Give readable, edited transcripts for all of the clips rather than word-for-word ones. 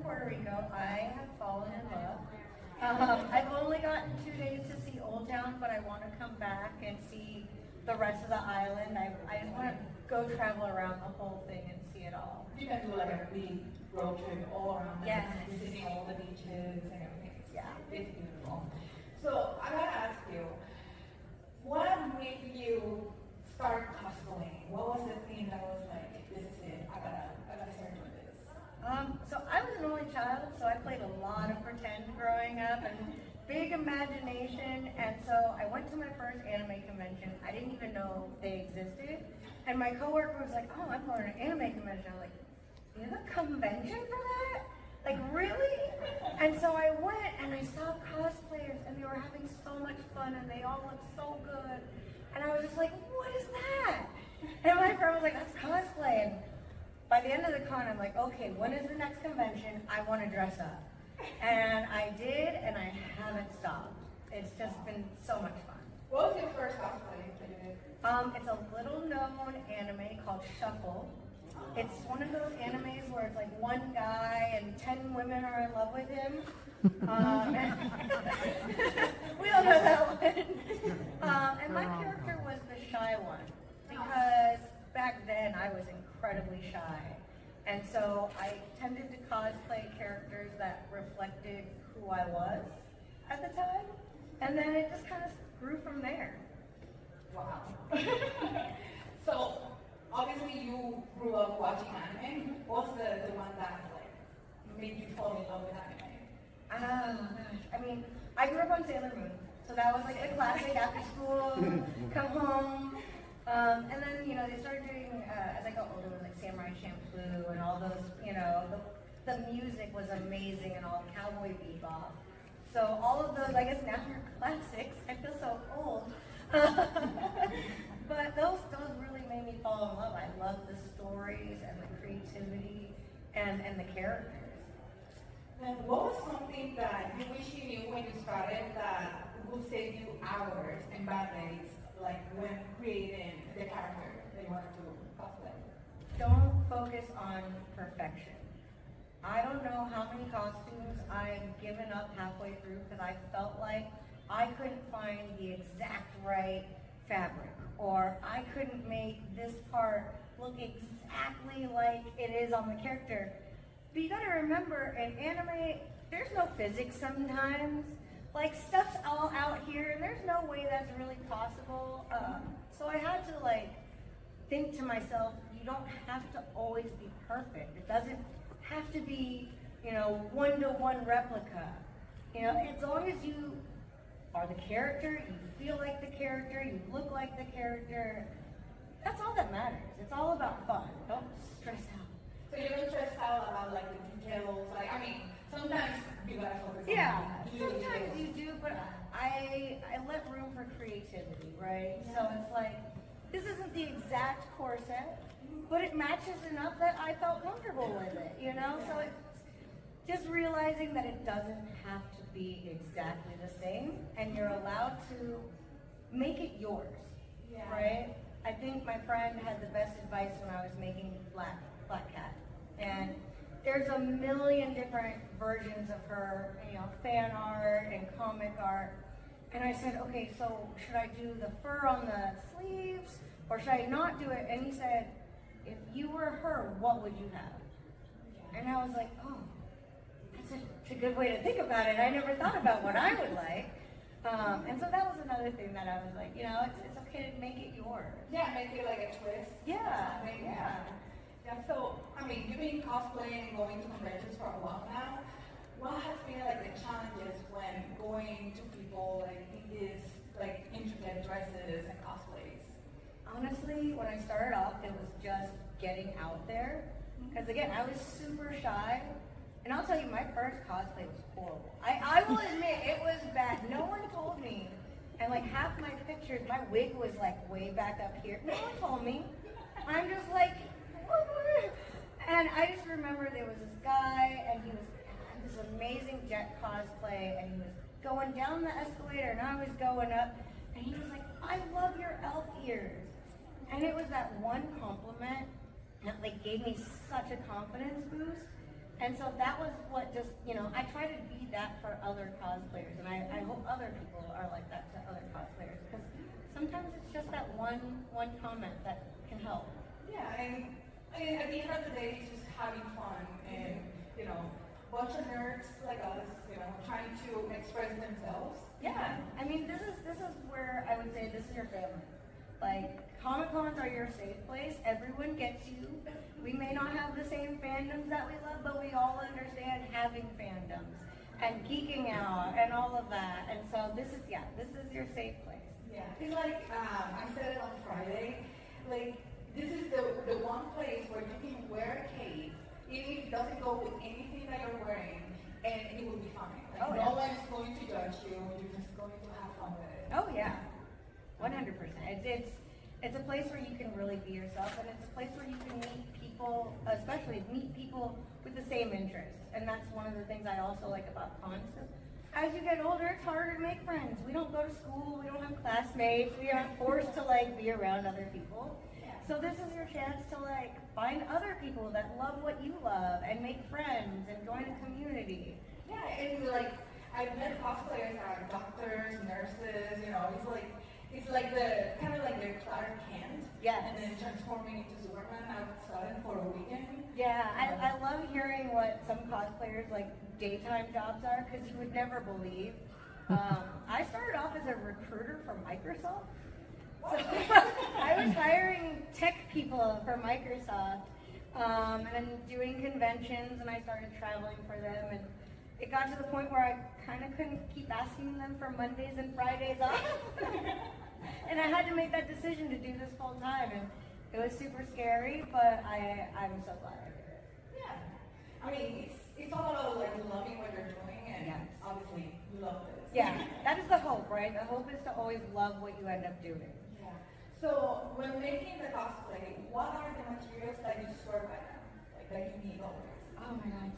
Puerto Rico, I have fallen in love. I've only gotten 2 days to see Old Town, but I want to come back and see the rest of the island. I just want to go travel around the whole thing and see it all. You can do like a big road trip all around Yes. visiting all the beaches and everything. Yeah. It's beautiful. So I gotta ask you, what made you start cosplaying? What was the thing that was like, this is it, I gotta start doing this? So I was an only child, so I played a lot of pretend growing up and big imagination. And so I went to my first anime convention. I didn't even know they existed. And my coworker was like, oh, I'm going to an anime convention. I'm like, you have a convention for that? Like, really? And so I went and I saw cosplayers and they were having so much fun and they all looked so good. And I was just like, what is that? And my friend was like, that's cosplay. And by the end of the con, I'm like, okay, when is the next convention? I want to dress up. And I did, and I haven't stopped. It's just been so much fun. What was your first cosplay that you did? It's a little known anime called Shuffle. It's one of those animes where it's like one guy and 10 women are in love with him. We all know that one. And my character was the shy one because back then I was incredibly shy. And so I tended to cosplay characters that reflected who I was at the time. And then it just kind of grew from there. Wow. So, obviously you grew up watching anime. What's the one that like made you fall in love with anime? I mean, I grew up on Sailor Moon. So that was like the classic after school, come home. And then, you know, they started doing, as I got older, it was like Samurai Champloo and all those, you know, the music was amazing and all Cowboy Bebop. So all of those, I guess now are classics. I feel so old. But those really made me fall in love. I love the stories and the creativity and the characters. And what was something that you wish you knew when you started that would save you hours and bad days, like when creating the character that you wanted to cosplay? Don't focus on perfection. I don't know how many costumes I've given up halfway through because I felt like I couldn't find the exact right fabric, or I couldn't make this part look exactly like it is on the character. But you gotta remember, in anime, there's no physics sometimes. Like, stuff's all out here, and there's no way that's really possible. So I had to, like, think to myself, you don't have to always be perfect. It doesn't have to be, you know, one-to-one replica. You know, as long as you are the character, you feel like the character, you look like the character, that's all that matters. It's all about fun. Don't stress out. So you don't stress out about like the details, like, I mean, sometimes you gotta focus on sometimes you do, but I let room for creativity, right? Yeah. So it's like, this isn't the exact corset, but it matches enough that I felt comfortable with it, you know? So it's just realizing that it doesn't have to be exactly the same, and you're allowed to make it yours, right? I think my friend had the best advice when I was making Black Cat. And there's a million different versions of her, you know, fan art and comic art. And I said, okay, so should I do the fur on the sleeves or should I not do it? And he said, if you were her, what would you have? And I was like, oh, that's a good way to think about it. I never thought about what I would like. And so that was another thing that I was like, you know, it's okay to make it yours. Yeah, make it like a twist. Yeah. Yeah, so, I mean, you've been cosplaying and going to conventions for a while now. What has been like the challenges when going to people like in these like intricate dresses and cosplays? Honestly, when I started off, it was just getting out there. Because again, I was super shy. And I'll tell you, my first cosplay was horrible. I will admit, it was bad. No one told me. And like half my pictures, my wig was like way back up here. No one told me. I'm just like, and I just remember there was this guy, and he was this amazing jet cosplay, and he was going down the escalator, and I was going up, and he was like, I love your elf ears. And it was that one compliment that like gave me such a confidence boost. And so that was what just, I try to be that for other cosplayers, and I hope other people are like that to other cosplayers, because sometimes it's just that one comment that can help. Yeah, and at the end of the day, it's just having fun and, bunch of nerds like us, trying to express themselves. Yeah, I mean, this is where I would say this is your family. Like, Comic-Cons are your safe place. Everyone gets you. We may not have the same fandoms that we love, but we all understand having fandoms and geeking out and all of that. And so this is your safe place. Yeah, it's like, I said it on Friday, like, this is the one place where you can wear a cape, even if it doesn't go with anything that you're wearing, and it will be fine. Like, no one's going to judge you, you're just going to have fun with it. Oh yeah, 100%. It's a place where you can really be yourself, and it's a place where you can meet people, especially meet people with the same interests. And that's one of the things I also like about cons. As you get older, it's harder to make friends. We don't go to school, we don't have classmates, we aren't forced to be around other people. So this is your chance to find other people that love what you love and make friends and join a community. Yeah, and I've met cosplayers that are doctors, nurses, it's like the kind of like their Clark Kent. Yes. And then transforming into Superman all of a sudden for a weekend. Yeah, I love hearing what some cosplayers daytime jobs are, because you would never believe. I started off as a recruiter for Microsoft. So I was hiring tech people for Microsoft, and then doing conventions, and I started traveling for them, and it got to the point where I kind of couldn't keep asking them for Mondays and Fridays off. And I had to make that decision to do this full time, and it was super scary, but I'm so glad I did it. Yeah. I mean, it's all about loving what you're doing, and obviously you love this. Yeah, that is the hope, right? The hope is to always love what you end up doing. Yeah. So when making the cosplay, what are the materials that you swear by now? That you need always? Oh my God.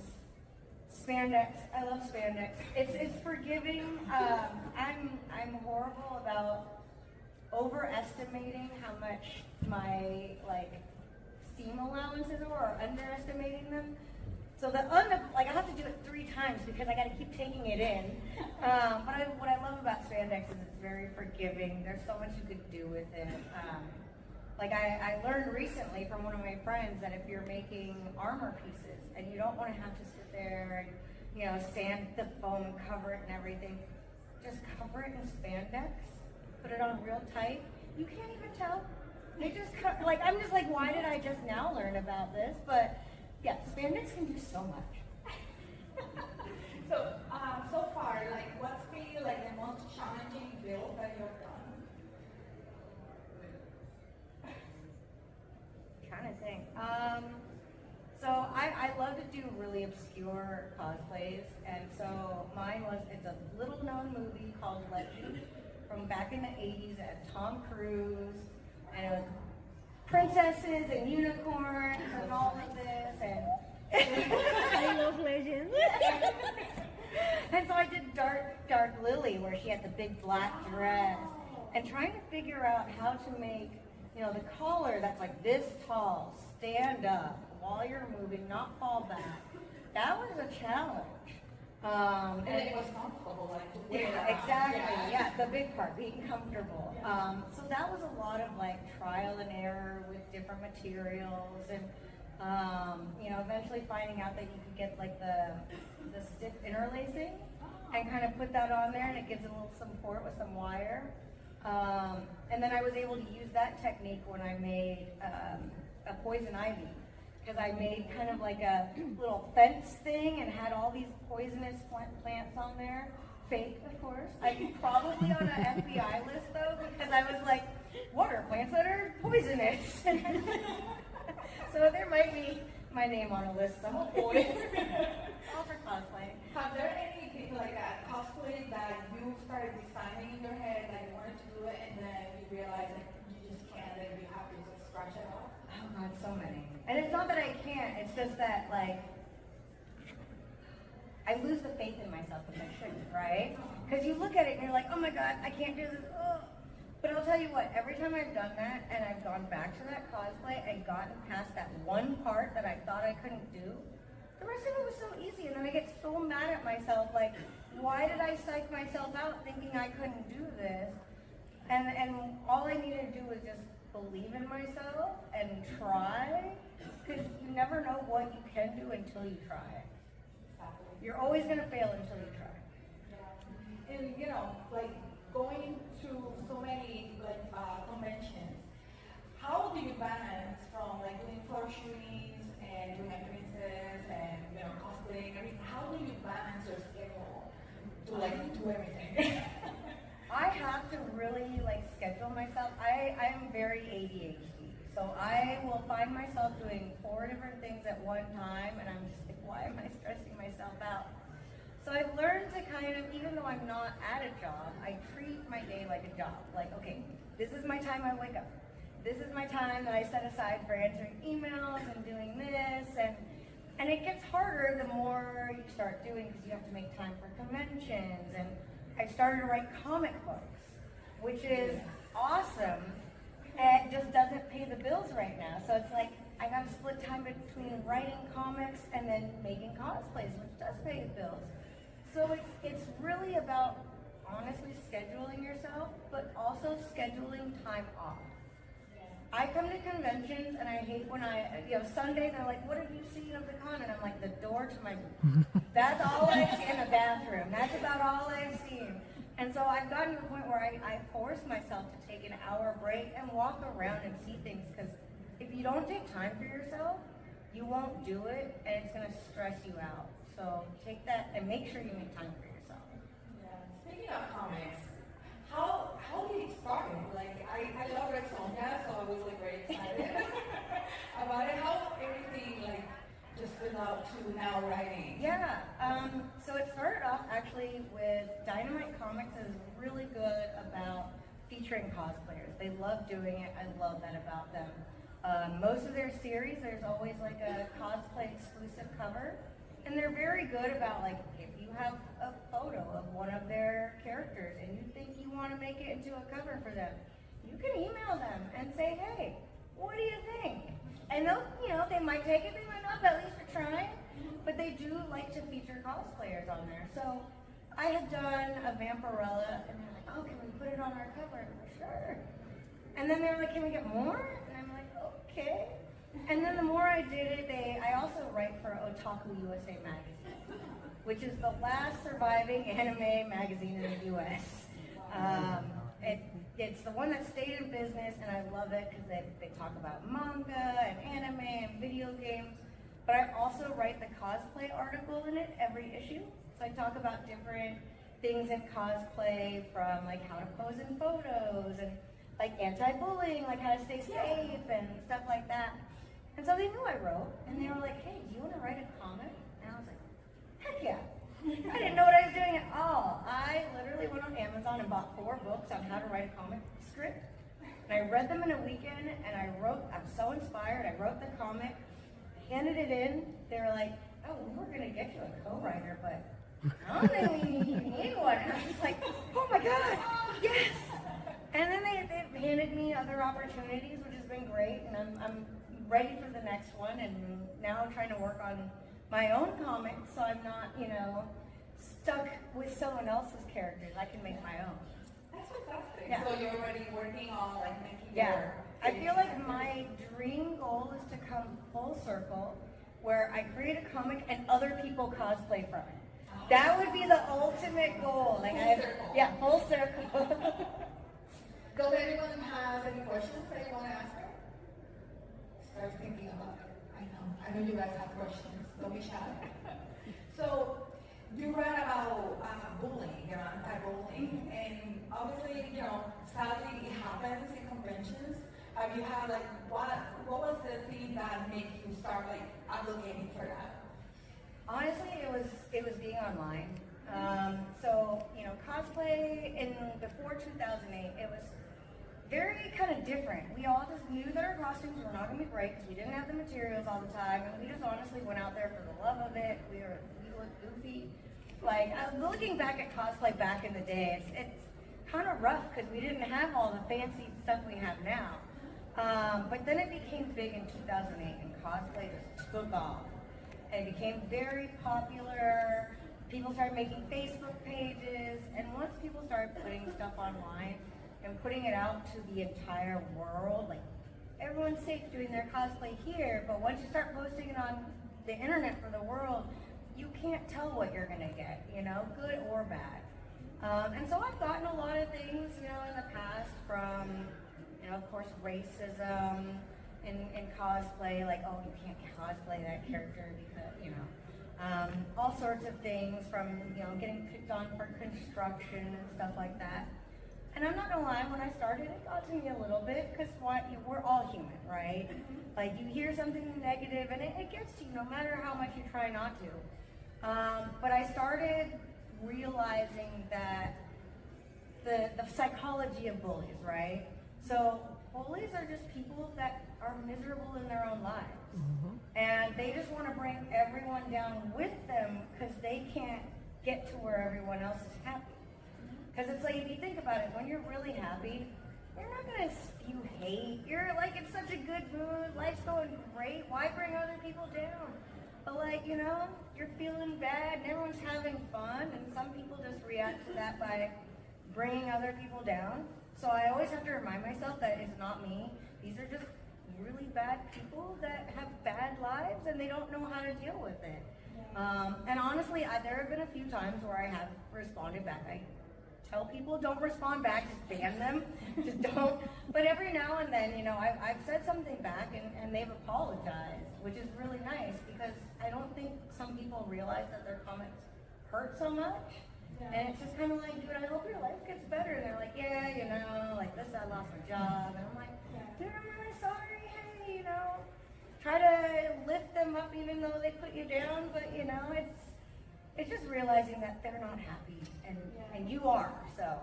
Spandex. I love spandex. It's forgiving. I'm horrible about overestimating how much my steam allowances are, or underestimating them. So I have to do it 3 times because I got to keep taking it in. But what I love about spandex is it's very forgiving. There's so much you could do with it. I learned recently from one of my friends that if you're making armor pieces and you don't want to have to sit there and sand the foam, cover it and everything, just cover it in spandex. Put it on real tight. You can't even tell. They just I'm just why did I just now learn about this? But yeah, spandex can do so much. So far, what's been the most challenging build that you've done? Trying to think. So I love to do really obscure cosplays, and so mine it's a little known movie called Legend from back in the 80s. It had Tom Cruise, and it was princesses and unicorns and all of this, and I love Legend. And so I did Dark Lily, where she had the big black dress, and trying to figure out how to make the collar that's this tall stand up while you're moving, not fall back. That was a challenge. And it was comfortable, to wear that. Exactly, yeah, the big part, being comfortable. So that was a lot of trial and error with different materials, and eventually finding out that you could get the stiff interlacing and kind of put that on there, and it gives it a little support with some wire. And then I was able to use that technique when I made a poison ivy, because I made kind of a little fence thing and had all these poisonous plants on there. Fake, of course. I'm probably on an FBI list though, because I was what are plants that are poisonous? So there might be my name on a list some point. All for cosplay. Have there anything cosplay that you started designing in your head, you wanted to do it, and then you realized you just can't, and you have to just scratch it off? Oh God, so many. And it's not that I can't, it's just that I lose the faith in myself, which I shouldn't, right? Because you look at it and you're like, oh my God, I can't do this. Oh. But I'll tell you what, every time I've done that and I've gone back to that cosplay and gotten past that one part that I thought I couldn't do, the rest of it was so easy, and then I get so mad at myself, like, why did I psych myself out thinking I couldn't do this? And all I needed to do was just believe in myself and try, because you never know what you can do until you try. You're always going to fail until you try. Yeah. And you know, like going to so many like conventions, how do you balance from like doing photo shootings and doing appearances and you know cosplaying? I mean, how do you balance your schedule to like do everything? I have to really like schedule myself. I'm very ADHD, so I will find myself doing 4 different things at one time, and I'm just like, why am I stressing myself out? So I've learned to kind of, even though I'm not at a job, I treat my day like a job. Like, okay, this is my time I wake up. This is my time that I set aside for answering emails and doing this, and it gets harder the more you start doing, because you have to make time for conventions, and I started to write comic books, which is awesome. It just doesn't pay the bills right now. So it's like, I gotta split time between writing comics and then making cosplays, which does pay the bills. So it's really about honestly scheduling yourself, but also scheduling time off. I come to conventions and I hate when Sunday they're like, what have you seen of the con? And I'm like, the door to my room. That's all I've seen in the bathroom. That's about all I've seen. And so I've gotten to the point where I force myself to take an hour break and walk around and see things, because if you don't take time for yourself, you won't do it, and it's gonna stress you out. So take that and make sure you make time for yourself. Yeah. Speaking of comics, how did it start? Like I love Red Sonja, so I was like very excited about it. How everything like just stood out to now writing? Yeah. So it started off actually with Dynamite Comics is really good about featuring cosplayers. They love doing it. I love that about them. Most of their series, there's always like a cosplay exclusive cover. And they're very good about, like, if you have a photo of one of their characters and you think you want to make it into a cover for them, you can email them and say, hey, what do you think? And they'll, they might take it, they might not, but at least they're trying. But they do like to feature cosplayers on there. So I had done a Vampirella, and they're like, oh, can we put it on our cover? And I'm like, sure. And then they're like, can we get more? And I'm like, okay. And then the more I did it, I also write for Otaku USA magazine, which is the last surviving anime magazine in the US. It's the one that stayed in business, and I love it because they talk about manga and anime and video games. But I also write the cosplay article in it every issue. So I talk about different things in cosplay, from like how to pose in photos and like anti-bullying, like how to stay safe and stuff like that. And so they knew I wrote, and they were like, hey, do you want to write a comic? And I was like, heck yeah. I didn't know what I was doing at all. I literally went on Amazon and bought 4 books on how to write a comic script. And I read them in a weekend, and I'm so inspired. I wrote the comic, handed it in. They were like, oh, we were going to get you a co-writer, but I don't think you need one. And I was like, oh my God, yes. And then they handed me other opportunities, which has been great, and I'm ready for the next one, and now I'm trying to work on my own comics, so I'm not, stuck with someone else's characters. I can make my own. That's fantastic. Yeah. So you're already working on like making Yeah. I feel like my dream goal is to come full circle, where I create a comic and other people cosplay from it. That would be the ultimate goal. Like full circle. Does anyone have any questions that you want to ask her? Start thinking about it. I know you guys have questions. Don't be shy. So you read about bullying, anti-bullying, and obviously, sadly it happens in conventions. Have you had what was the thing that made you start advocating for that? Honestly, it was being online. Cosplay before 2008, it was very kind of different. We all just knew that our costumes were not going to be great because we didn't have the materials all the time, and we just honestly went out there for the love of it. We looked goofy. Looking back at cosplay back in the day, it's kind of rough because we didn't have all the fancy stuff we have now. But then it became big in 2008, and cosplay just took off. And it became very popular. People started making Facebook pages, and once people started putting stuff online and putting it out to the entire world, like everyone's safe doing their cosplay here, but once you start posting it on the internet for the world, you can't tell what you're gonna get, you know, good or bad. And so I've gotten a lot of things, you know, in the past from, you know, of course, racism in cosplay, like, oh, you can't cosplay that character because, you know, all sorts of things from, you know, getting picked on for construction and stuff like that. And I'm not gonna lie, when I started, it got to me a little bit, because we're all human, right? Like, you hear something negative, and it gets to you, no matter how much you try not to. But I started realizing that the psychology of bullies, right? So bullies are just people that are miserable in their own lives. And they just want to bring everyone down with them because they can't get to where everyone else is happy. Because it's like, if you think about it, when you're really happy, you're not going to spew hate. You're like, it's such a good mood, life's going great, why bring other people down? But like, you know, you're feeling bad and everyone's having fun, and some people just react to that by bringing other people down. So I always have to remind myself that it's not me. These are just really bad people that have bad lives and they don't know how to deal with it. And honestly, there have been a few times where I have responded back. I tell people don't respond back, just ban them, just don't. But every now and then, you know, I've said something back and they've apologized, which is really nice because I don't think some people realize that their comments hurt so much. And it's just kind of like, dude, I hope your life gets better. And they're like, yeah, you know, like this, I lost my job. And I'm like, dude, I'm really sorry. Hey, you know, try to lift them up even though they put you down. But, you know, it's just realizing that they're not happy and you are, so.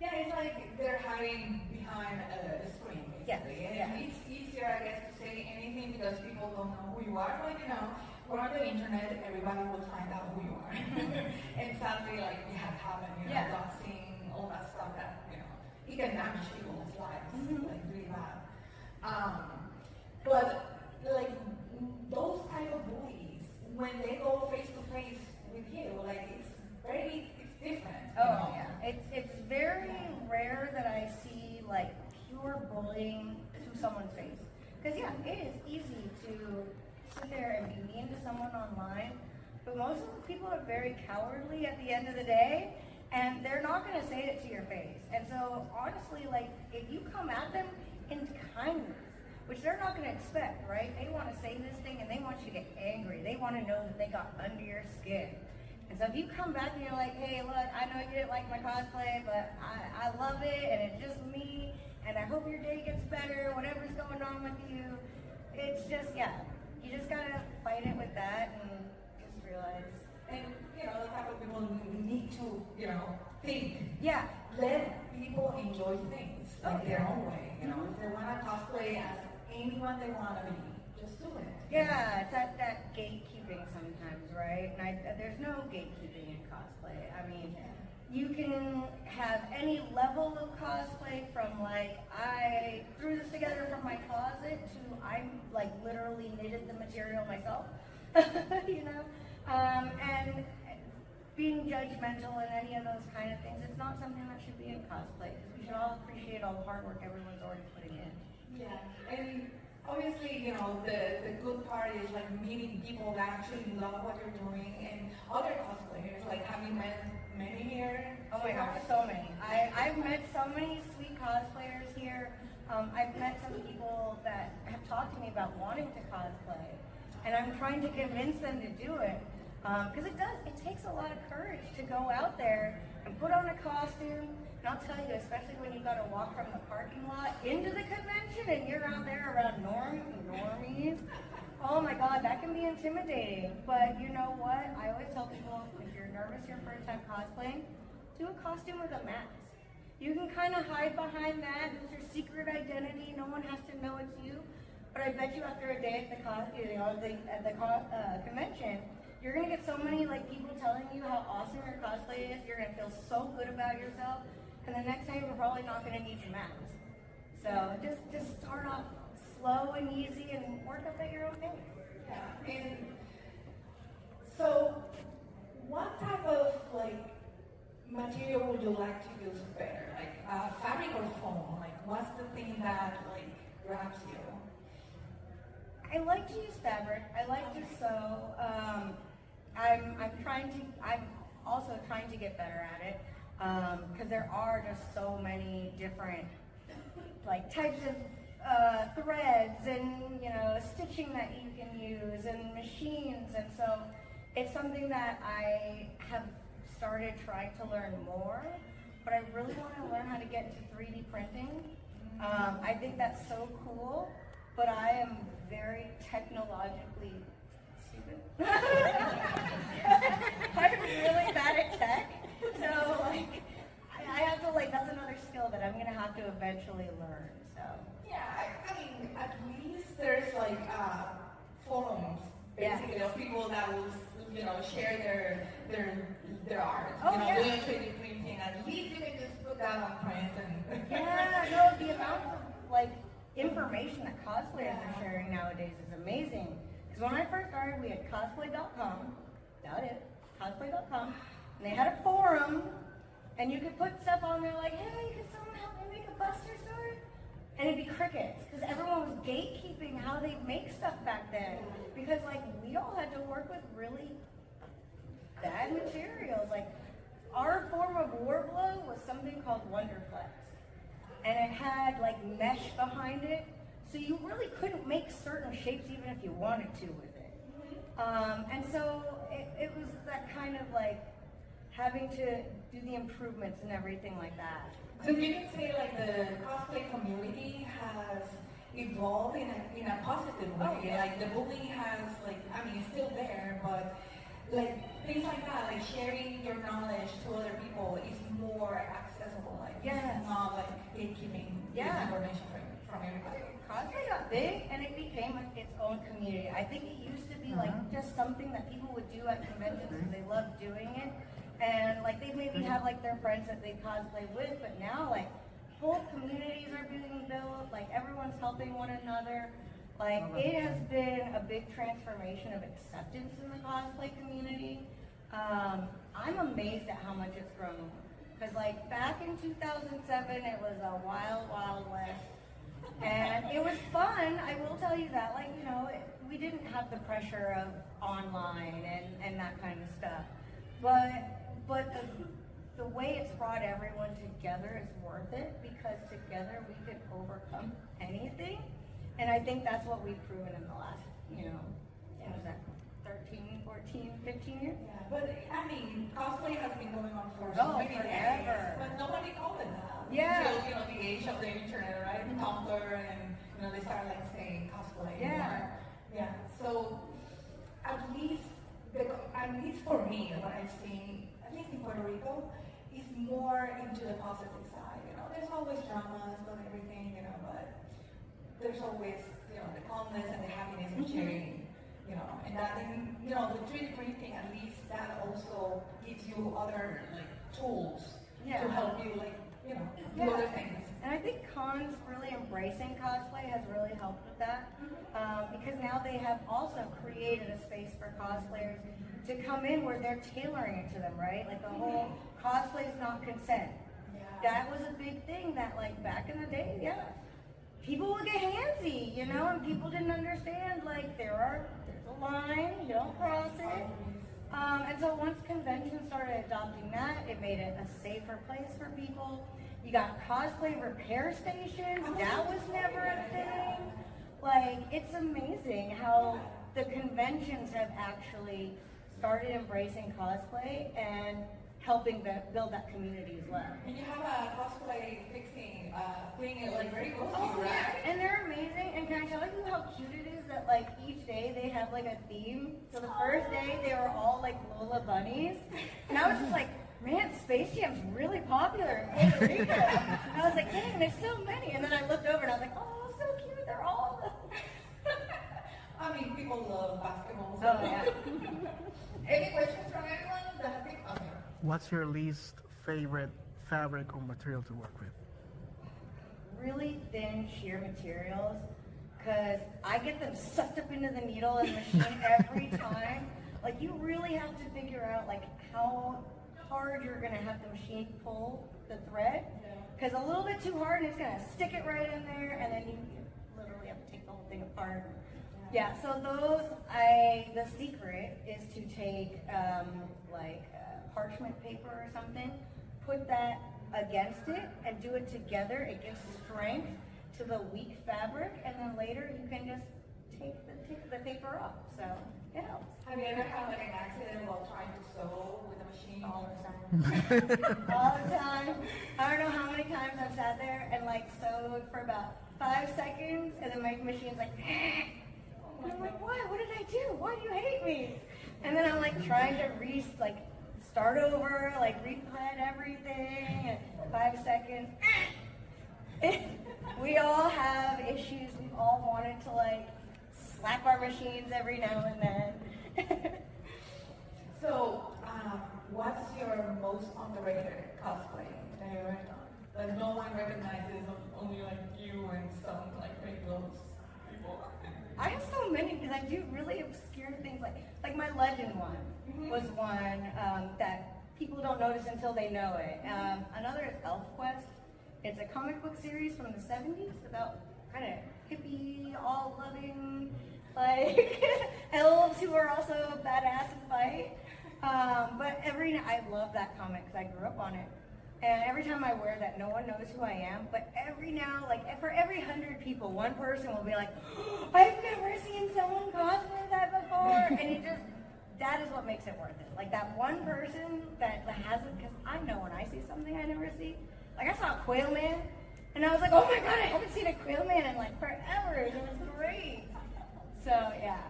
Yeah, it's like they're hiding behind a screen, basically. And it's easier, I guess, to say anything because people don't know who you are. Like, you know, we're on the internet, everybody will find out who you are. And sadly, like, it has happened, you know, doxing, all that stuff that, you know, it can damage people's lives, like, really bad. But, like, those type of bullies, when they go face to face with you, like, it's different. Oh, yeah. It's very rare that I see, like, pure bullying to someone's face. Because, yeah, it is easy to sit there and be mean to someone online, but most of the people are very cowardly at the end of the day, and they're not going to say it to your face. And so, honestly, like, if you come at them in kindness, which they're not going to expect, right? They want to say this thing, and they want you to get angry. They want to know that they got under your skin. And so if you come back and you're like, hey, look, I know you didn't like my cosplay, but I love it, and it's just me, and I hope your day gets better, whatever's going on with you. It's just, yeah, you just gotta fight it with that and just realize. And, you know, the type of people need to, you know, think. Yeah. Let people enjoy things like their own way. You know, if they want to cosplay as anyone they want to be, just do it. Yeah, it's that gatekeeping sometimes, right? And there's no gatekeeping in cosplay. I mean, you can have any level of cosplay from like, I threw this together from my closet to I like literally knitted the material myself, you know? And being judgmental and any of those kind of things, it's not something that should be in cosplay, because we should all appreciate all the hard work everyone's already putting in. Yeah, and obviously, you know, the good part is like meeting people that actually love what you're doing, and other cosplayers, like have you met many here? Oh my gosh, so many. I've met so many sweet cosplayers here. I've met some people that have talked to me about wanting to cosplay, and I'm trying to convince them to do it. Because it takes a lot of courage to go out there and put on a costume. And I'll tell you, especially when you got to walk from the parking lot into the convention and you're out there around normies. Oh my God, that can be intimidating. But you know what? I always tell people, if you're nervous your first time cosplaying, do a costume with a mask. You can kind of hide behind that. It's your secret identity. No one has to know it's you. But I bet you after a day at the convention, you're gonna get so many like people telling you how awesome your cosplay is. You're gonna feel so good about yourself, and the next time you're probably not gonna need your mask. So just start off slow and easy, and work up at your own pace. Yeah, and you like to use better? Like fabric or foam? Like what's the thing that like grabs you? I like to use fabric. I like to sew. I'm also trying to get better at it because there are just so many different like types of threads and stitching that you can use and machines, and so it's something that I have started trying to learn more. But I really want to learn how to get into 3D printing. I think that's so cool, but I am very technologically stupid. I'm really bad at tech, so like I have to that's another skill that I'm gonna have to eventually learn. So yeah, I mean at least there's like forums basically of people that will share their art. Doing 3D printing. At least you can just put that on print and yeah, no, the amount of information that cosplayers are sharing nowadays is amazing. Because when I first started, we had cosplay.com, that it, cosplay.com, and they had a forum, and you could put stuff on there like, hey, could someone help me make a Buster sword? And it'd be crickets, because everyone was gatekeeping how they make stuff back then. Because we all had to work with really bad materials. Our form of Warblow was something called Wonderflex. And it had mesh behind it, so you really couldn't make certain shapes even if you wanted to with it. And so it was that kind of having to do the improvements and everything like that. So you can say the cosplay community has evolved in a positive way. Oh, yeah. The bullying has it's still there, but things like that, sharing your knowledge to other people is more accessible. Yes. It's not gatekeeping this information from everybody. Cosplay got big and it became its own community. I think it used to be just something that people would do at conventions because they loved doing it. And they maybe have their friends that they cosplay with, but now whole communities are being built, everyone's helping one another. It has been a big transformation of acceptance in the cosplay community. I'm amazed at how much it's grown. Because back in 2007, it was a wild, wild west. And it was fun, I will tell you that. We didn't have the pressure of online and that kind of stuff. But the way it's brought everyone together is worth it, because together we can overcome anything. And I think that's what we've proven in the last, what was that, 13, 14, 15 years? Yeah, but cosplay has been going on for many forever. years, but nobody called it that. Yeah. Until, the age of the internet, right? Tumblr, and, they started, saying cosplay. Yeah. Yeah, so at least for me, what I've seen, at least in Puerto Rico, is more into the positive side. There's always dramas and everything, but there's always, the calmness and the happiness and sharing, and that, the 3D printing, at least that also gives you other, tools to help you, do other things. And I think cons really embracing cosplay has really helped with that, because now they have also created a space for cosplayers to come in where they're tailoring it to them, right? The whole cosplay is not consent. That was a big thing that back in the day, people would get handsy, and people didn't understand there's a line, you don't cross it. And so once conventions started adopting that, it made it a safer place for people. You got cosplay repair stations, that was never a thing. It's amazing how the conventions have actually started embracing cosplay and helping build that community as well. And you have a cosplay fixing thing very close to you, right? And they're amazing. And can I tell you how cute it is that each day they have a theme? So the first day they were all Lola bunnies, and I was just man, Space Jam's really popular in Puerto Rico. And I was dang, there's so many. And then I looked over and I was oh, so cute, they're all. People love basketball. So. Oh yeah. Any questions from anyone? Okay. What's your least favorite fabric or material to work with? Really thin sheer materials, because I get them sucked up into the needle in the machine every time. You really have to figure out how hard you're gonna have the machine pull the thread. Because a little bit too hard and it's gonna stick it right in there, and then you literally have to take the whole thing apart. Yeah, so the secret is to take parchment paper or something, put that against it and do it together. It gives strength to the weak fabric, and then later you can just take the paper off. So it helps. Have you ever had like an accident while trying to sew with a machine? All the time. All the time. I don't know how many times I've sat there and like sewed for about 5 seconds, and then my machine's like, and I'm like, what? What did I do? Why do you hate me? And then I'm like trying to start over, like re-thread everything, and 5 seconds. We all have issues. We've all wanted to like slap our machines every now and then. So, what's your most underrated cosplay that you've ever done? That no one recognizes, only like you and some like very close people. I have so many because I do really obscure things like my legend one was one that people don't notice until they know it. Another is Elf Quest. It's a comic book series from the 70s about kind of hippie, all loving, like elves who are also badass and fight. But I love that comic because I grew up on it. And every time I wear that, no one knows who I am. But for every 100 people, one person will be like, oh, I've never seen someone cosplay that before. And that is what makes it worth it. Like that one person that hasn't, because I know when I see something I never see. Like I saw Quail Man, and I was like, oh my god, I haven't seen a Quail Man in like forever. It was great. So yeah.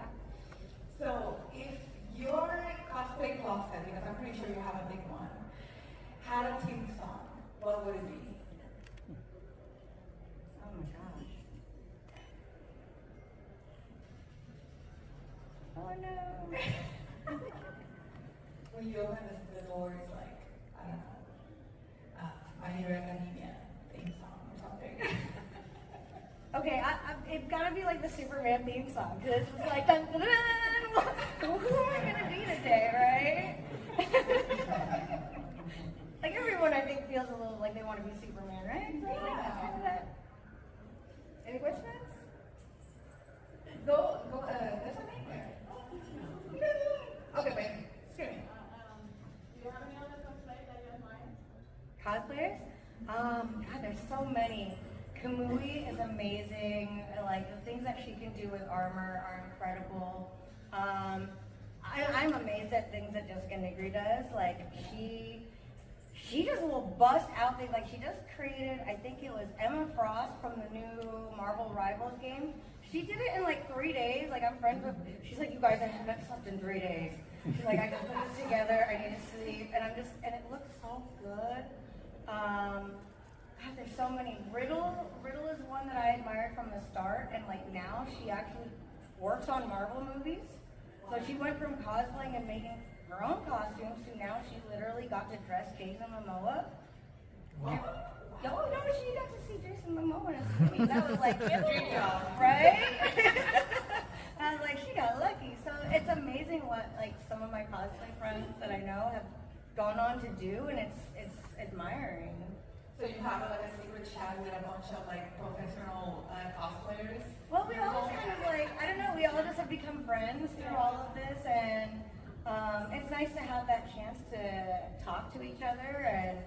So if your cosplay closet, because I'm pretty sure you have a big one, had a theme song, what would it be? Oh my gosh. Oh no. When you open the door, it's like, I don't know, My Hero Academia theme song or something. Okay, it's gotta be like the Superman theme song, because it's just like, dun, dun, dun, dun. Who am I gonna be today, right? Like everyone, I think, feels a little like they want to be Superman, right? So like, that's kind of that. Any questions? Go, there's a name there. Okay, wait, excuse me. Do you have any other cosplay that you admire? Cosplayers? God, there's so many. Kamui is amazing. Like the things that she can do with armor are incredible. I'm amazed at things that Jessica Nigri does. Like she just will bust out things. Like she just created, I think it was Emma Frost from the new Marvel Rivals game. She did it in like 3 days. Like I'm friends with. She's like, you guys, I haven't slept in 3 days. She's like, I can put this together. I need to sleep, and it looks so good. God, there's so many. Riddle is one that I admired from the start, and like now she actually works on Marvel movies. So she went from cosplaying and making her own costumes to now she literally got to dress Jason Momoa. Wow. Oh no, she got to see Jason Momoa in a movie. That was like your dream job, right? I was like, she got lucky. So it's amazing what like some of my cosplay friends that I know have gone on to do, and it's admiring. So you have like a secret chat with a bunch of like professional cosplayers? Well, we all just kind of like, I don't know, we all just have become friends through all of this, and it's nice to have that chance to talk to each other and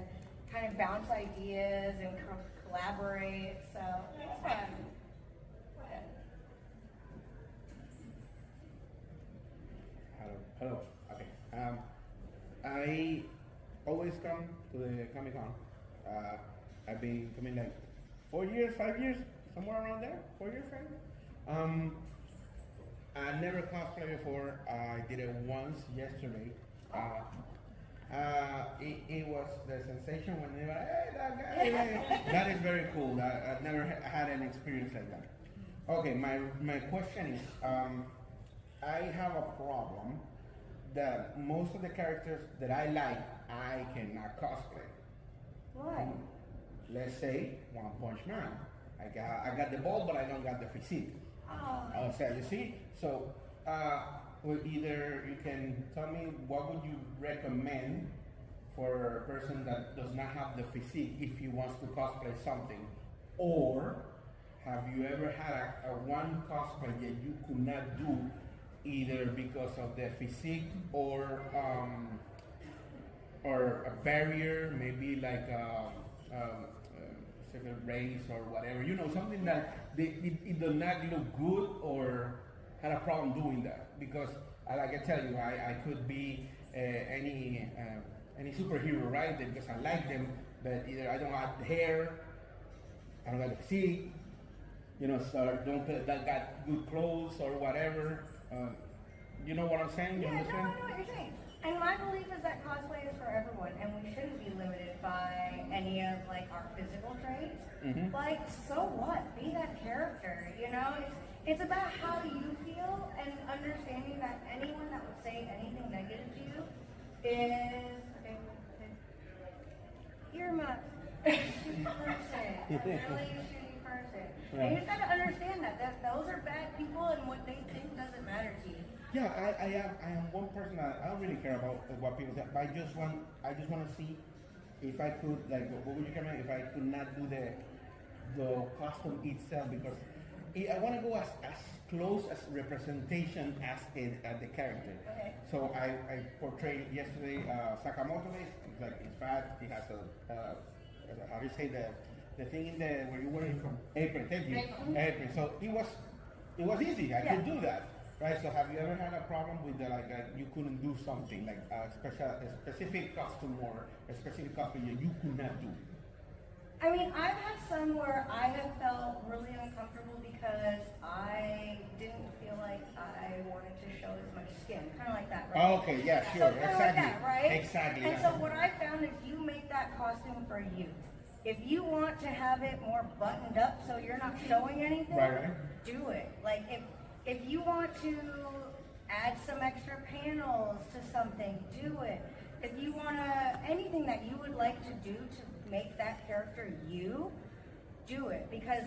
kind of bounce ideas and collaborate, so it's fun. Hello. Okay. I always come to the Comic Con. I've been coming like 4 years, 5 years, somewhere around there. 4 years, 5 years. I never cosplayed before. I did it once yesterday. It was the sensation when they were, hey, that guy. That is very cool. I've never had an experience like that. Okay, my question is, I have a problem that most of the characters that I like, I cannot cosplay. What? Let's say One Punch Man. I got the ball, but I don't got the physique. Oh. So you see, so either you can tell me what would you recommend for a person that does not have the physique if he wants to cosplay something? Or have you ever had a one cosplay that you could not do either because of the physique or a barrier, maybe like certain race or whatever, something that it does not look good or had a problem doing that? Because like I tell you, I could be any superhero, right? Because I like them, but either I don't have the hair, I don't got the physique, so that got good clothes or whatever. You know what I'm saying? You Yeah, no, understand? I know what you're saying. And my belief is that cosplay is for everyone, and we shouldn't be limited by any of like our physical traits. Mhm. Like, so what? Be that character. It's about how you feel and understanding that anyone that would say anything negative to you is earmuffs. Shitty person. Really shitty person. Yeah. And you just gotta understand that those are bad people, and what they think doesn't matter to you. Yeah, I am one person that I don't really care about what people say. But I just want to see if I could, like, what would you recommend if I could not do the costume itself, because I want to go as close as representation as the character. Okay. So I portrayed yesterday Sakamoto. He's fat. He has how do you say the thing in the where you wear it from apron? Thank you. Apron. So it was easy. I could do that. Right, so have you ever had a problem with you couldn't do something, like a specific costume or a specific costume that you could not do? I mean, I've had some where I have felt really uncomfortable because I didn't feel like I wanted to show as much skin, kind of like that, right? Oh, okay, yeah, sure, So kinda exactly. like that, right? Exactly. And so what I found is you make that costume for you. If you want to have it more buttoned up so you're not showing anything, Right. do it. Like if you want to add some extra panels to something, do it. If you want to, anything that you would like to do to make that character you, do it. Because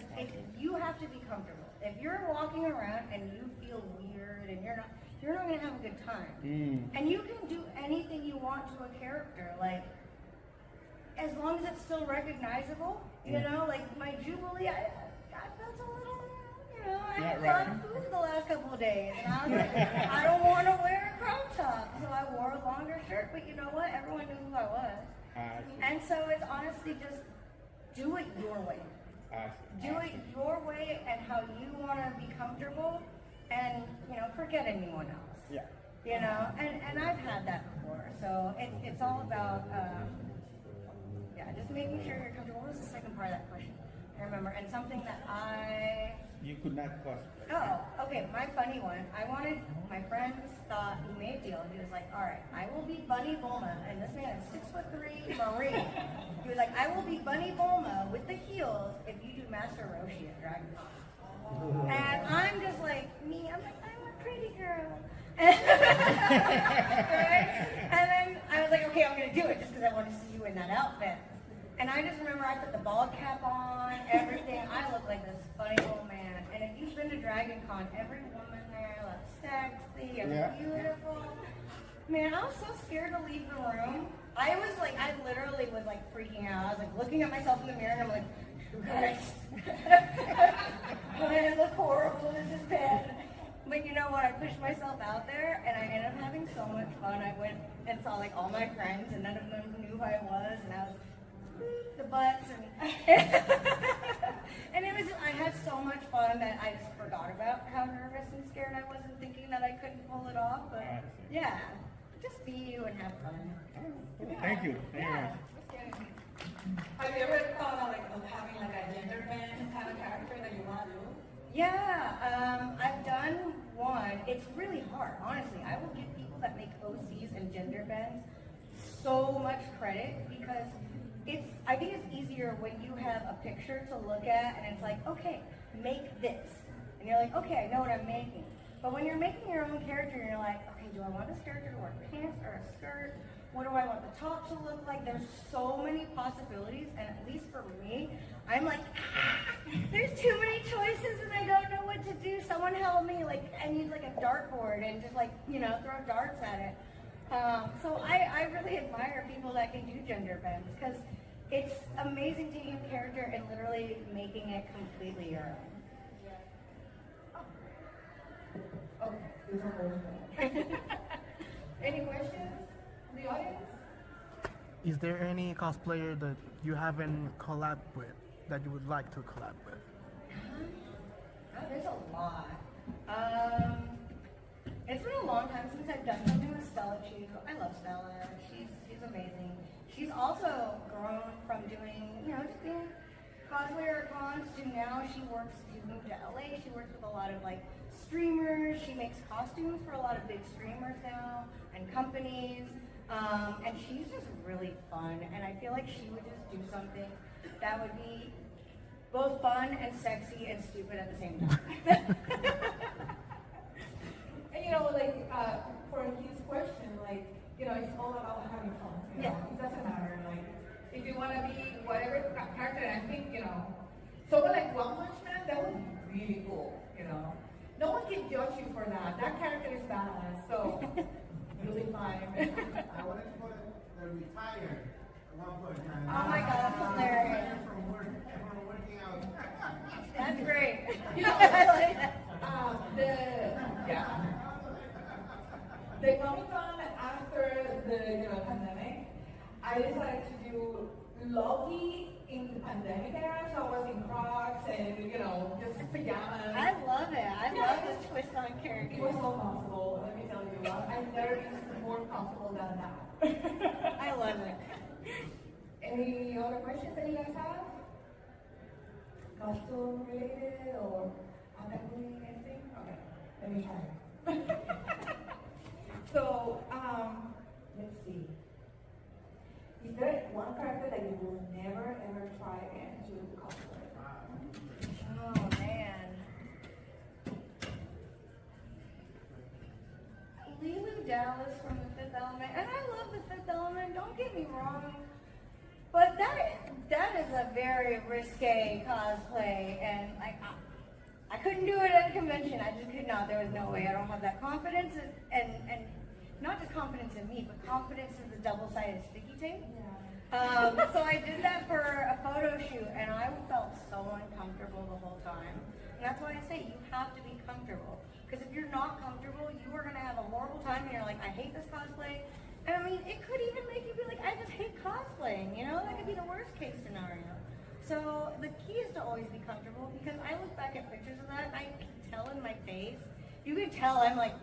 you have to be comfortable. If you're walking around and you feel weird and you're not going to have a good time. And you can do anything you want to a character, like, as long as it's still recognizable, like my Jubilee, I felt a little, I had bad food the last couple of days, and I was like, I don't want to wear a crop top, so I wore a longer shirt, but you know what? Everyone knew who I was. And so it's honestly just do it your way. Do it your way and how you want to be comfortable, and, forget anyone else. Yeah. And I've had that before, so it's all about, just making sure you're comfortable. What was the second part of that question? I remember, and something that You could not cosplay. Oh, okay, my funny one. My friends thought, he made a deal. He was like, all right, I will be Bunny Bulma, and this man is 6'3" Marine. He was like, I will be Bunny Bulma with the heels if you do Master Roshi at Dragon Con. And I'm just like, I'm a pretty girl. Right? And then I was like, okay, I'm gonna do it just because I want to see you in that outfit. And I just remember I put the bald cap on, everything. I look like this funny old man. And if you've been to Dragon Con, every woman there looks sexy and beautiful. Man, I was so scared to leave the room. I literally was like freaking out. I was like looking at myself in the mirror and I'm like, Christ. I look horrible, this is bad. But you know what, I pushed myself out there and I ended up having so much fun. I went and saw like all my friends and none of them knew who I was, and I was the butts and and it was just, I had so much fun that I just forgot about how nervous and scared I was and thinking that I couldn't pull it off. But yeah, just be you and have fun. Thank you. Yeah. Have you ever thought of having like a gender bend kind of character that you want to do? Yeah, I've done one. It's really hard, honestly. I will give people that make OCs and gender bends so much credit because I think it's easier when you have a picture to look at and it's like, okay, make this. And you're like, okay, I know what I'm making. But when you're making your own character, you're like, okay, do I want this character to wear pants or a skirt? What do I want the top to look like? There's so many possibilities, and at least for me, I'm like, there's too many choices and I don't know what to do. Someone help me, I need like a dartboard and just throw darts at it. So I I really admire people that can do gender bends because it's amazing taking a character and literally making it completely your own. Any questions from the audience? Is there any cosplayer that you haven't collabed with that you would like to collab with? Oh, there's a lot. It's been a long time since I've done something with Stella too. I love Stella. She's amazing. She's also grown from doing, just being cosplayer at cons to now she's moved to LA. She works with a lot of like streamers. She makes costumes for a lot of big streamers now and companies. And she's just really fun. And I feel like she would just do something that would be both fun and sexy and stupid at the same time. And for his question, it's all about having fun. Yeah. It doesn't matter. If you want to be whatever character, I think, someone like One Punch Man, that would be really cool, No one can judge you for that. That character is badass, so you'll be fine. I wanted to put the retired One Punch Man. Oh my God, that's hilarious. From working out. That's great. I like that. The Comic-Con after the pandemic, I decided to do Loki in the pandemic era, so I was in Crocs and just pajamas. I love it. I love this twist on character. It was so comfortable, let me tell you. I've never been more comfortable than that. I love it. Any other questions that you guys have? Costume related or anything? Okay, let me try. So, let's see. Is there one character that you will never ever try again to cosplay? Oh man. Lulu Dallas from The Fifth Element, and I love The Fifth Element, don't get me wrong, but that is a very risque cosplay, and I couldn't do it at a convention. I just could not. There was no way. I don't have that confidence, and not just confidence in me, but confidence in the double-sided sticky tape. Yeah. So I did that for a photo shoot, and I felt so uncomfortable the whole time. And that's why I say you have to be comfortable. Because if you're not comfortable, you are going to have a horrible time, and you're like, I hate this cosplay. And I mean, it could even make you be like, I just hate cosplaying, That could be the worst case scenario. So the key is to always be comfortable, because I look back at pictures of that, I can tell in my face. You can tell I'm like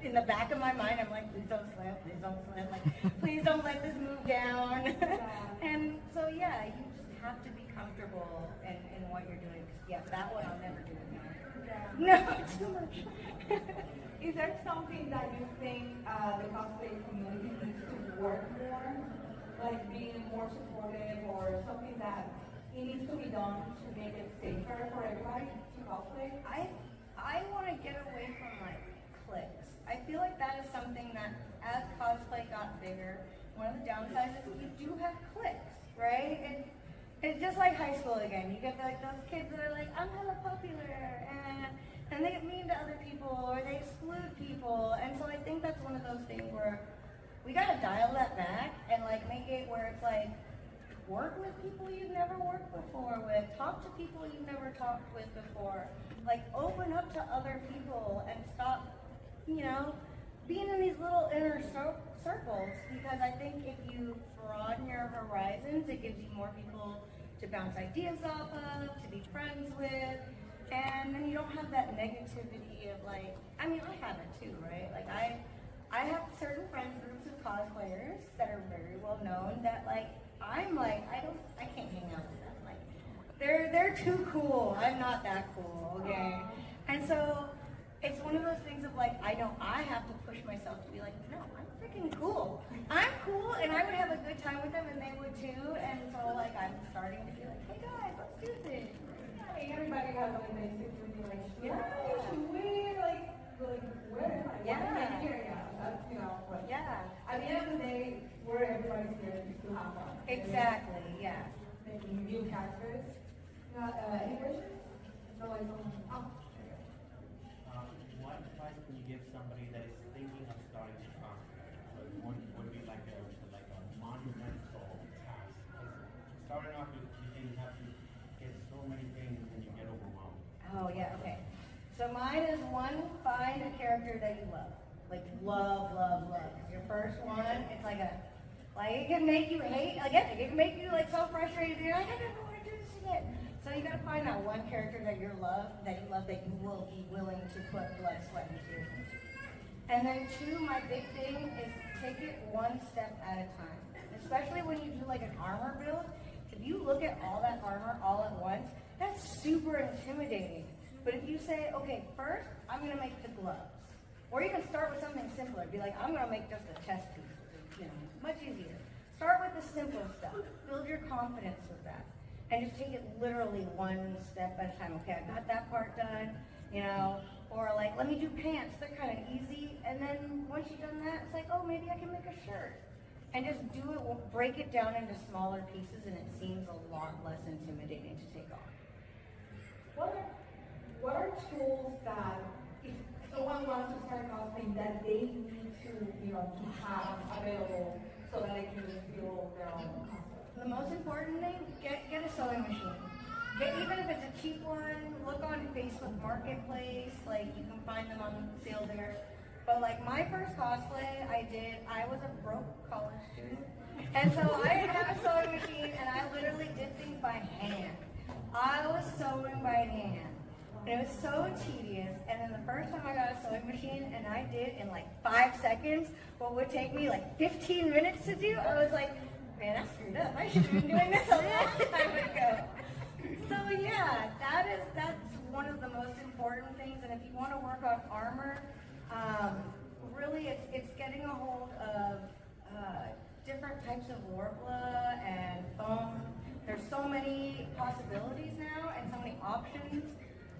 in the back of my mind, I'm like, please don't slip, please don't let this move down. And so yeah, you just have to be comfortable in what you're doing. Yeah, that one I'll never do again. Yeah. No, too much. Is there something that you think the cosplay community needs to work more? Like being more supportive, or something that it needs to be done to make it safer for everybody to cosplay? I want to get away from cliques. I feel like that is something that as cosplay got bigger, one of the downsides is you do have cliques, right? It's just like high school again. You get those kids that are like, I'm hella popular, and they get mean to other people, or they exclude people. And so I think that's one of those things where we gotta dial that back and make it where it's work with people you've never worked before with, talk to people you've never talked with before, open up to other people and stop, being in these little inner circles, because I think if you broaden your horizons, it gives you more people to bounce ideas off of, to be friends with, and then you don't have that negativity of I have it too, right? I have certain friend groups of cosplayers that are very well known that I can't hang out with them. They're too cool. I'm not that cool, okay? And so it's one of those things of I know I have to push myself to be no, I'm freaking cool. I'm cool, and I would have a good time with them, and they would too. And so I'm starting to be hey guys, let's do this. Hey, everybody has a basic to be yeah, should we where? Yeah. But Yeah. At the end of the day, we're everybody's here to have fun. Exactly, yeah. Making new characters. Any questions? No, What advice would you give somebody that is thinking of starting a cosplay? So would be a one, find a character that you love. Like love. Your first one, it's like it can make you hate, again, it can make you like so frustrated, you're like, I never want to do this again. So you gotta find that one character that you love, that you will be willing to put blood, sweat, and tears into. And then two, my big thing is take it one step at a time. Especially when you do like an armor build, if you look at all that armor all at once, that's super intimidating. But if you say, okay, first, I'm gonna make the gloves. Or even start with something simpler. Be like, I'm gonna make just a chest piece. Much easier. Start with the simple stuff. Build your confidence with that. And just take it literally one step at a time. Okay, I got that part done, or like, let me do pants. They're kind of easy. And then once you've done that, it's like, oh, maybe I can make a shirt. And just do it, break it down into smaller pieces, and it seems a lot less intimidating to take on. What are tools that if someone wants to start cosplaying that they need to have available so that they can build their own cosplay? The most important thing, get a sewing machine. Even if it's a cheap one, look on Facebook Marketplace, like you can find them on sale there. But like my first cosplay I was a broke college student. And so I didn't have a sewing machine, and I literally did things by hand. I was sewing by hand. And it was so tedious. And then the first time I got a sewing machine, and I did in like 5 seconds what would take me like 15 minutes to do, I was like, man, I screwed up. I should have been doing this a long time ago. So yeah, that's one of the most important things. And if you want to work on armor, really it's getting a hold of different types of Warbler and foam. There's so many possibilities now and so many options.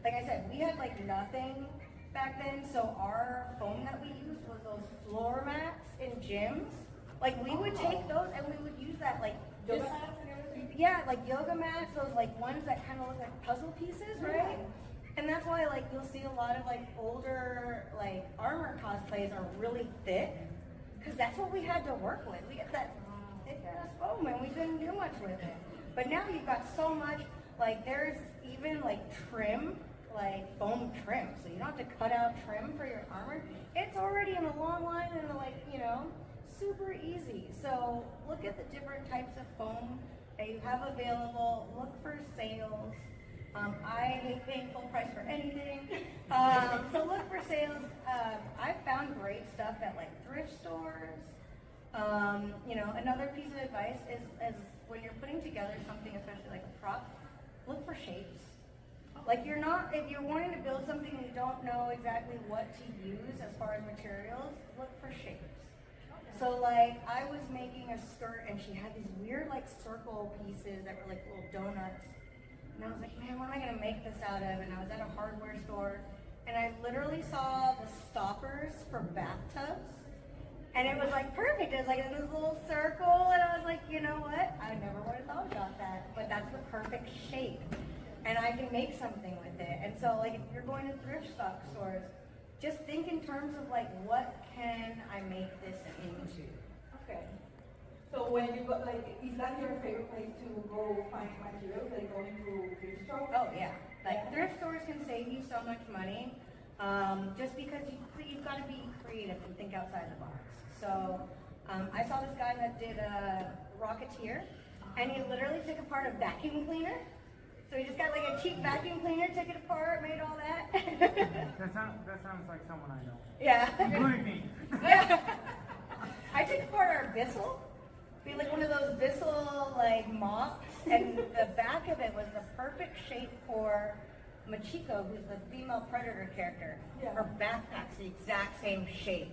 Like I said, we had like nothing back then, so our foam that we used was those floor mats in gyms. Like we would take those and we would use that like Yoga mats and everything? Yeah, like yoga mats, those like ones that kind of look like puzzle pieces, right? And that's why like you'll see a lot of like older like armor cosplays are really thick, because that's what we had to work with. We had that thick ass foam and we couldn't do much with it. But now you've got so much, like there's even like trim, like foam trim, so you don't have to cut out trim for your armor. It's already in a long line and like, super easy. So look at the different types of foam that you have available. Look for sales. I hate paying full price for anything. So look for sales. I've found great stuff at like thrift stores. Another piece of advice is when you're putting together something, especially like a prop, look for shapes. Like if you're wanting to build something and you don't know exactly what to use as far as materials, look for shapes. So like I was making a skirt and she had these weird like circle pieces that were like little donuts. And I was like, man, what am I gonna make this out of? And I was at a hardware store and I literally saw the stoppers for bathtubs. And it was like perfect. It was like in this little circle, and I was like, you know what? I never would have thought about that. But that's the perfect shape. And I can make something with it. And so like if you're going to thrift stock stores, just think in terms of like, what can I make this into? Okay. So when you go, like, is that your favorite place to go find materials, like going to thrift stores? Oh yeah. Like thrift stores can save you so much money, just because you've got to be creative and think outside the box. So I saw this guy that did a Rocketeer, and he literally took apart a vacuum cleaner. So he just got like a cheap vacuum cleaner, took it apart, made all that. That sounds like someone I know. Yeah. Including me. Yeah. I took apart our Bissell. Be like one of those Bissell like mops, and the back of it was the perfect shape for Machiko, who's the female Predator character. Yeah. Her backpack's the exact same shape.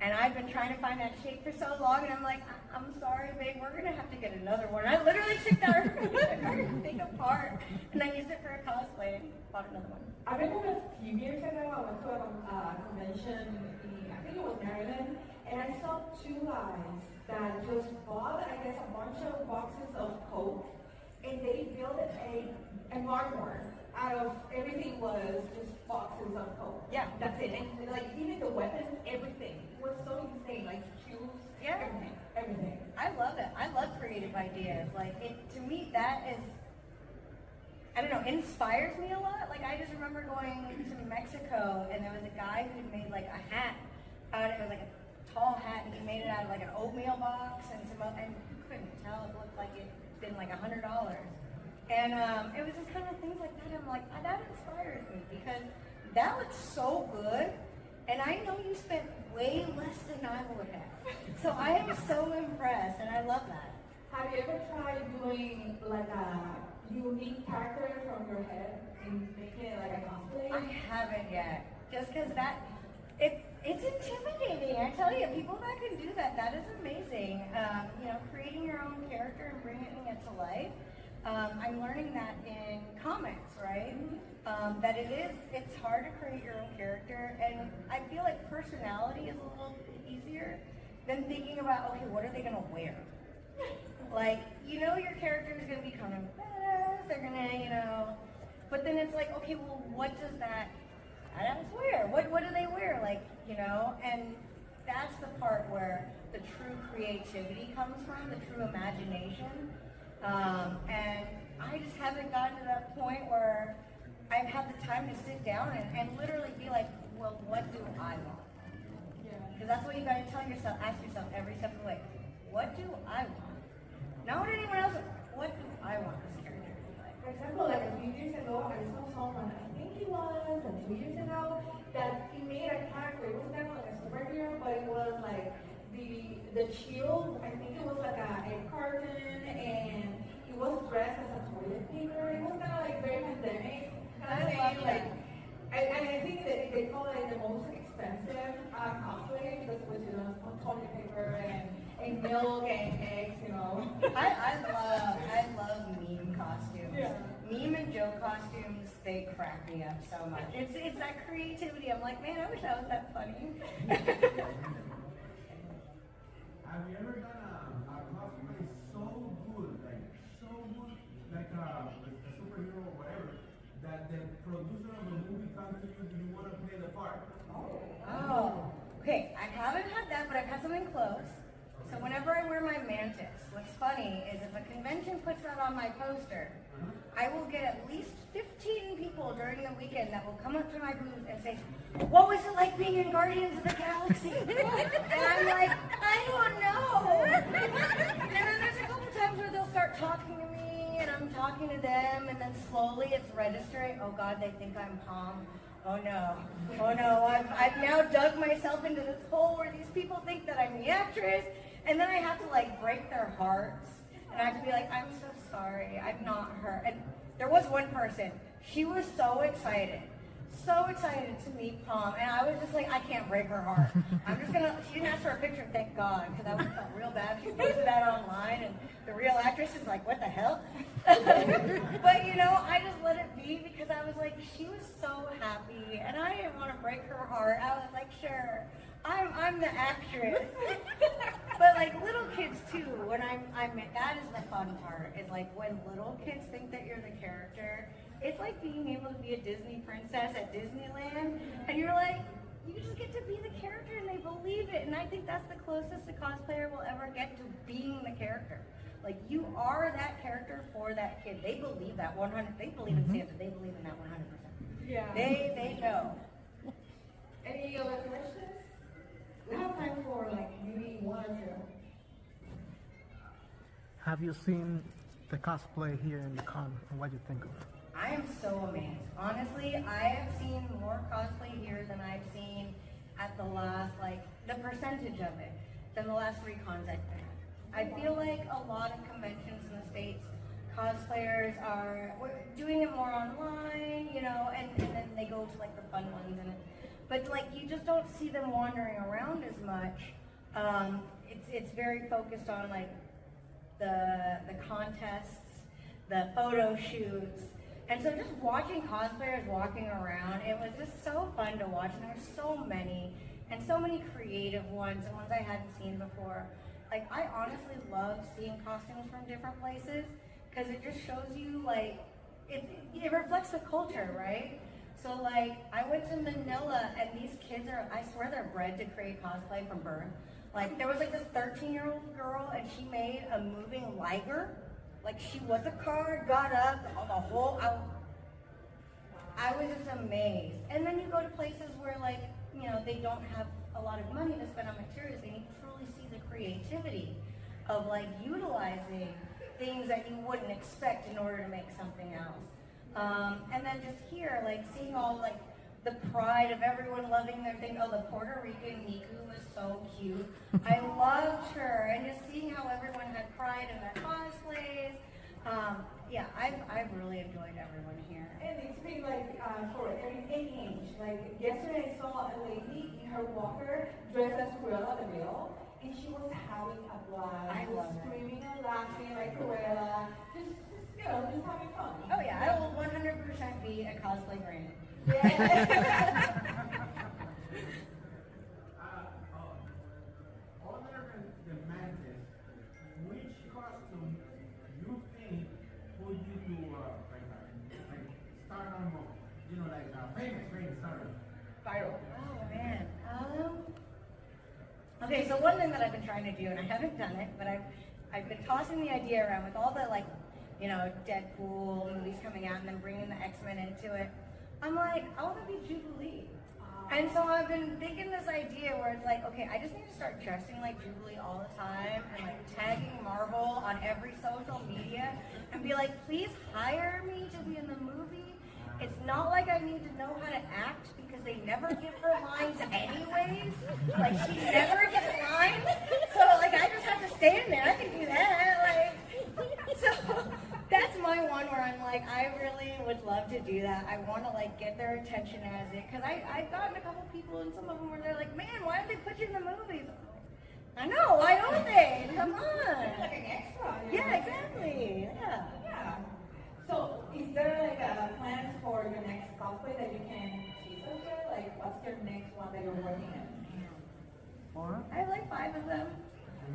And I've been trying to find that shape for so long, and I'm like, I'm sorry, babe, we're gonna have to get another one. I literally took that thing apart, and I used it for a cosplay and bought another one. I remember a few years ago, I went to a convention in, I think it was Maryland, and I saw two guys that just bought, I guess, a bunch of boxes of Coke, and they built an armor out of everything was just boxes of Coke. Yeah. That's it. And like even the weapons, everything was so insane. Like shoes, Yeah. everything. I love it. I love creative ideas. Like to me, that is, I don't know, inspires me a lot. Like I just remember going to Mexico and there was a guy who made like a hat out, it was like a tall hat and he made it out of like an oatmeal box and some other, and you couldn't tell, it looked like it'd been like $100. And it was just kind of things like that. I'm like, that inspires me because that looks so good. And I know you spent way less than I would have. So I am so impressed and I love that. Have you ever tried doing like a unique character from your head and making it like a cosplay? I haven't yet. Just because it's intimidating. I tell you, people that can do that, that is amazing. Creating your own character and bringing it to life. I'm learning that in comics, right? That it's hard to create your own character, and I feel like personality is a little easier than thinking about, okay, what are they gonna wear? Like, your character is gonna be kind of badass, they're gonna, but then it's like, okay, well, what does that badass wear? What do they wear? Like, and that's the part where the true creativity comes from, the true imagination. And I just haven't gotten to that point where I've had the time to sit down and literally be like, well, what do I want? Because that's what you gotta ask yourself every step of the way. What do I want? Not what anyone else wants. What do I want this character to be like? For example, like a few years ago, I saw someone, I think he was, 2 years ago, that he made a character. It was kind of like a superhero, but it was like the shield. I think it was like a carton, and he was dressed as a toilet paper. It was kind of like very pandemic. I think that they call it the most expensive cosplay because it was toilet paper and milk and eggs, I love meme costumes. Yeah. Meme and joke costumes, they crack me up so much. It's that creativity. I'm like, man, I wish I was that funny. Have you ever done a cosplay so good, like a superhero or whatever, that the producer of the movie comes to you, do you want to play the part? Oh, okay. I haven't had that, but I've had something close. So whenever I wear my mantis, what's funny is if a convention puts that on my poster, I will get at least 15 people during the weekend that will come up to my booth and say, what was it like being in Guardians of the Galaxy? And I'm like, I don't know. And then there's a couple times where they'll start talking to me and I'm talking to them and then slowly it's registering. Oh God, they think I'm Palm. Oh no, I've now dug myself into this hole where these people think that I'm the actress, and then I have to like break their hearts, and I have to be like, I'm so sorry, I'm not her. And there was one person, she was so excited to meet Palm, and I was just like, I can't break her heart. She didn't ask for a picture, thank God, because I would have felt real bad. She posted that online, and the real actress is like, what the hell? But I just let it be because I was like, she was so happy, and I didn't want to break her heart. I was like, sure, I'm the actress. But like little kids too, when that is the fun part, is like when little kids think that you're the character. It's like being able to be a Disney princess at Disneyland, and you're like, you just get to be the character and they believe it. And I think that's the closest a cosplayer will ever get to being the character. Like, you are that character for that kid. They believe that 100%. They believe in Santa. They believe in that 100%. Yeah. They know. Any other questions? We have time for like maybe one or two. Have you seen the cosplay here in the con, and what do you think of it? I am so amazed. Honestly, I have seen more cosplay here than I've seen at the last, the percentage of it, than the last 3 cons I've been at. I feel like a lot of conventions in the States, cosplayers are doing it more online, and then they go to the fun ones but you just don't see them wandering around as much. It's very focused on the contests, the photo shoots. And so just watching cosplayers walking around, it was just so fun to watch. And there were so many, and so many creative ones, and ones I hadn't seen before. I honestly love seeing costumes from different places, because it just shows you, it reflects the culture, right? So I went to Manila, and these kids I swear they're bred to create cosplay from birth. There was this 13-year-old girl, and she made a moving liger, Like she was a card, got up, the whole, I was just amazed. And then you go to places where like, you know, they don't have a lot of money to spend on materials, and you truly see the creativity of like utilizing things that you wouldn't expect in order to make something else. And then just here, like seeing all like the pride of everyone loving their thing. Oh, the Puerto Rican Miku was so cute. I loved her, and just seeing how everyone had pride in their cosplays. Yeah, I've really enjoyed everyone here. And it's been like for any age. Like yesterday I saw a lady in her walker dressed as Cruella de Vil, and she was having a blast. I love it. Screaming and laughing like Cruella. Just you know, just having fun. Oh yeah, I will 100% be a cosplay granny. Yeah. Other than the mantis, which costume you think put you to like stardom, you know, like famous stardom? Viral. Oh man. Okay, so one thing that I've been trying to do, and I haven't done it, but I've been tossing the idea around with all the like, you know, Deadpool movies coming out, and then bringing the X-Men into it. I'm like, I want to be Jubilee. And so I've been thinking this idea where it's like, okay, I just need to start dressing like Jubilee all the time and like tagging Marvel on every social media and be like, please hire me to be in the movie. It's not like I need to know how to act because they never give her lines anyways. Like she never gets lines. So like I just have to stand there. I can do that. Like so that's my one where I'm like, I really would love to do that. I want to like get their attention as it, because I've gotten a couple people and some of them where they're like, man, why don't they put you in the movies? I know, why don't they? Come on. Like an extra. Yeah, exactly. Yeah. Yeah. So, is there like a plans for your next cosplay that you can tease us with? Like, what's your next one that you're working on? I have like 5 of them.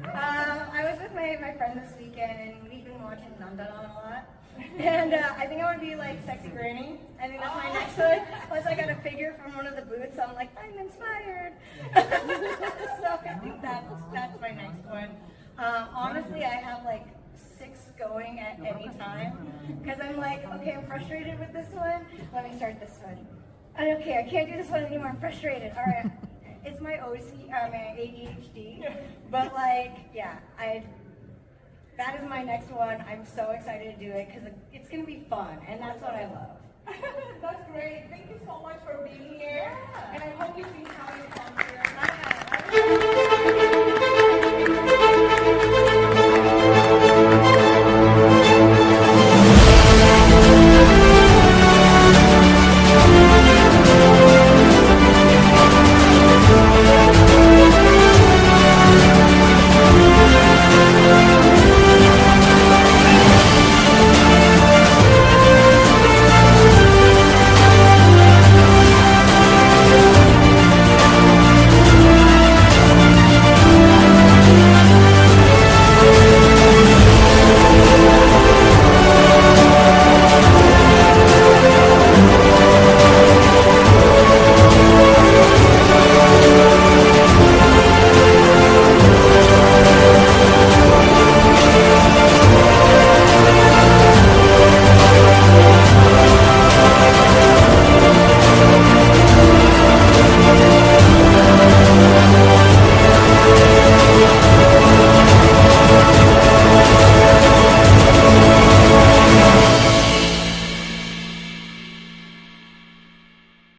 I was with my friend this weekend, and we've been watching Nandanon a lot. And I think I want to be like Sexy Granny. I think that's my next one. Plus, I got a figure from one of the booths, so I'm like, I'm inspired. So I think that's my next one. Honestly, I have like 6 going at any time, because I'm like, okay, I'm frustrated with this one. Let me start this one. Okay, I can't do this one anymore. I'm frustrated. All right. It's my my ADHD, but like, yeah, that is my next one. I'm so excited to do it because it's gonna be fun, and that's what I love. That's great. Thank you so much for being here. Yeah. And I hope you've been having fun here. I